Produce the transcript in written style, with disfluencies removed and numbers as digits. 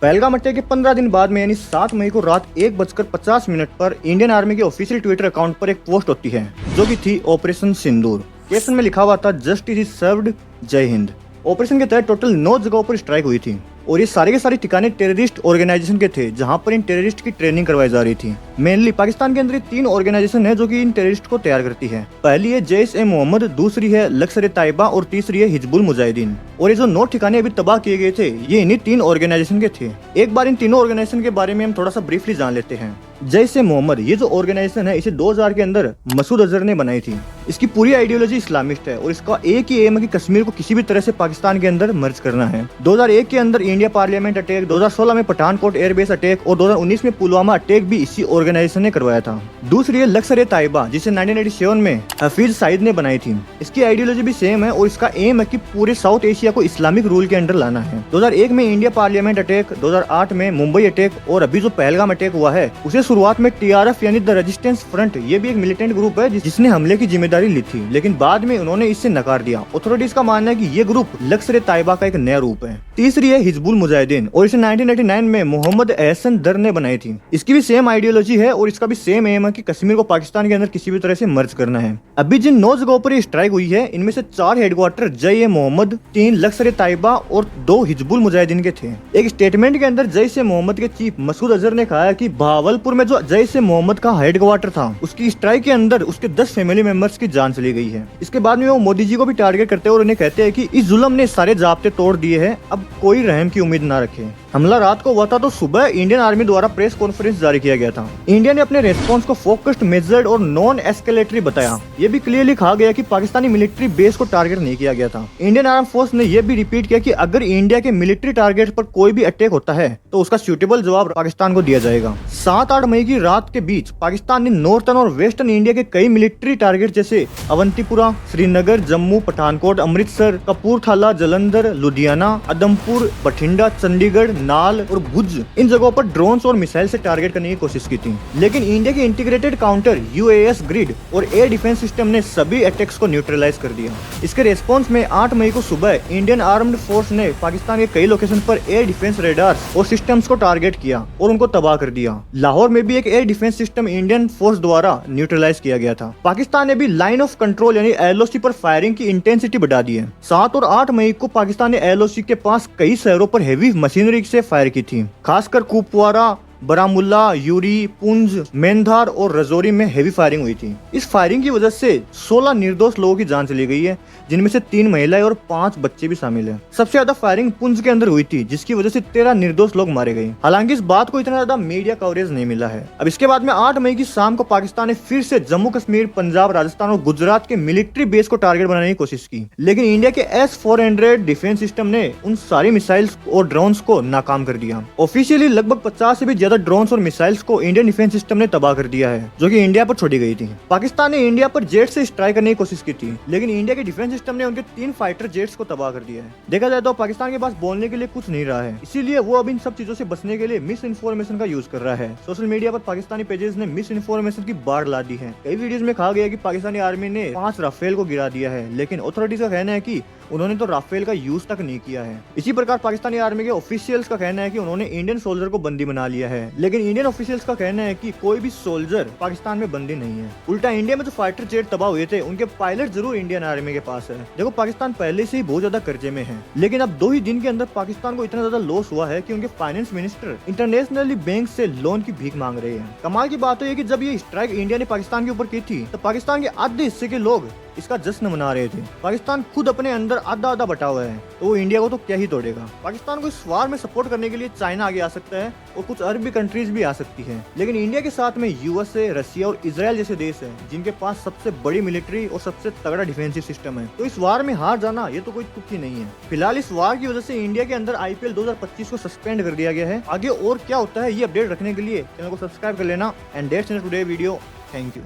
Pahalgam attack के 15 दिन बाद में यानी 7 मई को रात 1:50 पर इंडियन आर्मी के ऑफिशियल ट्विटर अकाउंट पर एक पोस्ट होती है जो कि थी ऑपरेशन सिंदूर। कैप्शन में लिखा हुआ था जस्टिस इज सर्व्ड, जय हिंद। ऑपरेशन के तहत टोटल 9 जगहों पर स्ट्राइक हुई थी और ये सारे के सारे ठिकाने टेररिस्ट ऑर्गेनाइजेशन के थे जहां पर इन टेररिस्ट की ट्रेनिंग करवाई जा रही थी। मेनली पाकिस्तान के अंदर 3 ऑर्गेनाइजेशन है जो कि इन टेररिस्ट को तैयार करती है। पहली है जैश-ए-मोहम्मद, दूसरी है लश्कर-ए-तैयबा और तीसरी है हिजबुल मुजाहिदीन। और ये जो 9 ठिकाने अभी तबाह किए गए थे ये इन्हीं 3 ऑर्गेनाइजेशन के थे। एक बार इन तीनों ऑर्गेनाइजेशन के बारे में हम थोड़ा सा ब्रीफली जान लेते हैं। जैश-ए-मोहम्मद ये जो ऑर्गेनाइजेशन है इसे 2000 के अंदर मसूद अजहर ने बनाई थी। इसकी पूरी आइडियोलॉजी इस्लामिस्ट है और इसका एक ही एम है कि कश्मीर को किसी भी तरह से पाकिस्तान के अंदर मर्ज करना है। 2001 के अंदर इंडिया पार्लियामेंट अटैक, 2016 में पठानकोट एयरबेस अटैक और 2019 में पुलवामा अटैक भी इसी ऑर्गेनाइजेशन ने करवाया था। दूसरी है लश्कर-ए-तैयबा जिसे 1987 में हफीज सईद ने बनाई थी। इसकी आइडियोलॉजी भी सेम है और इसका एम है कि पूरे साउथ एशिया को इस्लामिक रूल के अंडर लाना है। 2001 में इंडिया पार्लियामेंट अटैक, 2008 में मुंबई अटैक और अभी जो पहलगाम अटैक हुआ है उसे शुरुआत में TRF यानी द रेजिस्टेंस फ्रंट ये भी एक मिलिटेंट ग्रुप है जिसने हमले की जिम्मेदारी ली थी, लेकिन बाद में उन्होंने इससे नकार दिया। अथॉरिटीज का मानना है कि ये ग्रुप लश्कर-ए-तैयबा का एक नया रूप है। तीसरी है हिजबुल मुजाहिदीन और इसे 1989 में मोहम्मद एहसन दर ने बनाई थी। इसकी भी सेम आइडियोलॉजी है और इसका भी सेम एम है कि कश्मीर को पाकिस्तान के अंदर किसी भी तरह से मर्ज करना है। अभी जिन 9 जगहों पर स्ट्राइक हुई है इनमें से 4 हेडक्वार्टर जैश-ए-मोहम्मद, 3 लश्कर-ए-तैयबा और 2 हिजबुल मुजाहिदीन के थे। एक स्टेटमेंट के अंदर जैश-ए-मोहम्मद के चीफ मसूद अजहर ने कहा कि भावलपुर में जो जैश-ए-मोहम्मद का हेडक्वार्टर था उसकी स्ट्राइक के अंदर उसके 10 फैमिली मेंबर्स की जान चली गई है। इसके बाद में वो मोदी जी को भी टारगेट करते हैं और उन्हें कहते हैं कि इस जुल्म ने सारे जाब्ते तोड़ दिए हैं, अब कोई रहम की उम्मीद ना रखे। हमला रात को हुआ था तो सुबह इंडियन आर्मी द्वारा प्रेस कॉन्फ्रेंस जारी किया गया था। इंडिया ने अपने रेस्पॉन्स को फोकस्ड, मेजर्ड और नॉन एस्केलेटरी बताया। ये भी क्लियरली कहा गया कि पाकिस्तानी मिलिट्री बेस को टारगेट नहीं किया गया था। इंडियन आर्म फोर्स ने यह भी रिपीट किया कि अगर इंडिया के मिलिट्री टारगेट पर कोई भी अटैक होता है तो उसका सूटेबल जवाब पाकिस्तान को दिया जाएगा। 7-8 मई की रात के बीच पाकिस्तान ने नॉर्थर्न और वेस्टर्न इंडिया के कई मिलिट्री टारगेट जैसे अवंतीपुरा, श्रीनगर, जम्मू, पठानकोट, अमृतसर, कपूरथला, जलंधर, लुधियाना, उधमपुर, बठिंडा, चंडीगढ़, नाल और भुज इन जगहों पर ड्रोन्स और मिसाइल से टारगेट करने की कोशिश की थी, लेकिन इंडिया के इंटीग्रेटेड काउंटर UAS ग्रिड और एयर डिफेंस सिस्टम ने सभी अटैक्स को न्यूट्रलाइज कर दिया। इसके रेस्पॉन्स में 8 मई को सुबह इंडियन आर्म्ड फोर्स ने पाकिस्तान के कई लोकेशन पर एयर डिफेंस रेडार्स और सिस्टम्स को टारगेट किया और उनको तबाह कर दिया। लाहौर में भी एक air defence system Indian force द्वारा न्यूट्रलाइज किया गया था। पाकिस्तान ने भी लाइन ऑफ कंट्रोल यानी LOC पर फायरिंग की इंटेंसिटी बढ़ा दी है। 7 और 8 मई को पाकिस्तान ने LOC के पास कई शहरों पर हेवी मशीनरी से फायर की थी, खासकर कुपवारा, बारामुल्ला, यूरी, पुंज, मेंधार और रजौरी में हेवी फायरिंग हुई थी। इस फायरिंग की वजह से 16 निर्दोष लोगों की जान चली गई है, जिनमें से 3 महिलाएं और 5 बच्चे भी शामिल हैं। सबसे ज्यादा फायरिंग पुंज के अंदर हुई थी जिसकी वजह से 13 निर्दोष लोग मारे गए। हालांकि इस बात को इतना ज्यादा मीडिया कवरेज नहीं मिला है। अब इसके बाद में 8 मई की शाम को पाकिस्तान ने फिर से जम्मू कश्मीर, पंजाब, राजस्थान और गुजरात के मिलिट्री बेस को टारगेट बनाने की कोशिश की, लेकिन इंडिया के S-400 डिफेंस सिस्टम ने उन सारी मिसाइल्स और ड्रोन्स को नाकाम कर दिया। ऑफिशियली लगभग 50 से भी ज्यादा ड्रोन्स और मिसाइल्स को इंडियन डिफेंस सिस्टम ने तबाह कर दिया है जो कि इंडिया पर छोड़ी गई थी। पाकिस्तान ने इंडिया पर जेट से स्ट्राइक करने की कोशिश की थी, लेकिन इंडिया के डिफेंस सिस्टम ने उनके 3 फाइटर जेट्स को तबाह कर दिया है। देखा जाए तो पाकिस्तान के पास बोलने के लिए कुछ नहीं रहा है, इसीलिए वो अब इन सब चीजों से बचने के लिए मिस इन्फॉर्मेशन का यूज कर रहा है। सोशल मीडिया पर पाकिस्तानी पेजेस ने मिस इन्फॉर्मेशन की बाढ़ ला दी है। कई वीडियोस में कहा गया कि पाकिस्तानी आर्मी ने 5 राफेल को गिरा दिया है, लेकिन अथॉरिटीज का कहना है कि उन्होंने तो राफेल का यूज तक नहीं किया है। इसी प्रकार पाकिस्तानी आर्मी के ऑफिशियल्स का कहना है कि उन्होंने इंडियन सोल्जर को बंदी बना लिया है, लेकिन इंडियन ऑफिशियल्स का कहना है कि कोई भी सोल्जर पाकिस्तान में बंदी नहीं है। उल्टा इंडिया में जो फाइटर जेट तबाह हुए थे उनके पायलट जरूर इंडियन आर्मी के पास है। देखो पाकिस्तान पहले से ही बहुत ज्यादा कर्जे में है, लेकिन अब 2 ही दिन के अंदर पाकिस्तान को इतना ज्यादा लॉस हुआ है कि उनके फाइनेंस मिनिस्टर इंटरनेशनली बैंक से लोन की भीख मांग रहे हैं। कमाल की बात है कि जब ये स्ट्राइक इंडिया ने पाकिस्तान के ऊपर की थी तो पाकिस्तान के आधे हिस्से के लोग इसका जश्न मना रहे थे। पाकिस्तान खुद अपने अंदर आधा बटा हुआ है तो वो इंडिया को तो क्या ही तोड़ेगा। पाकिस्तान को इस वार में सपोर्ट करने के लिए चाइना आगे आ सकता है और कुछ अरबी कंट्रीज भी आ सकती है, लेकिन इंडिया के साथ में USA, रशिया और इजराइल जैसे देश हैं जिनके पास सबसे बड़ी मिलिट्री और सबसे तगड़ा डिफेंसिव सिस्टम है। तो इस वार में हार जाना ये तो कोई तुक ही नहीं है। फिलहाल इस वार की वजह से इंडिया के अंदर IPL 2025 को सस्पेंड कर दिया गया है। आगे और क्या होता है ये अपडेट रखने के लिए चैनल को सब्सक्राइब कर लेना। And that's it today video. Thank you.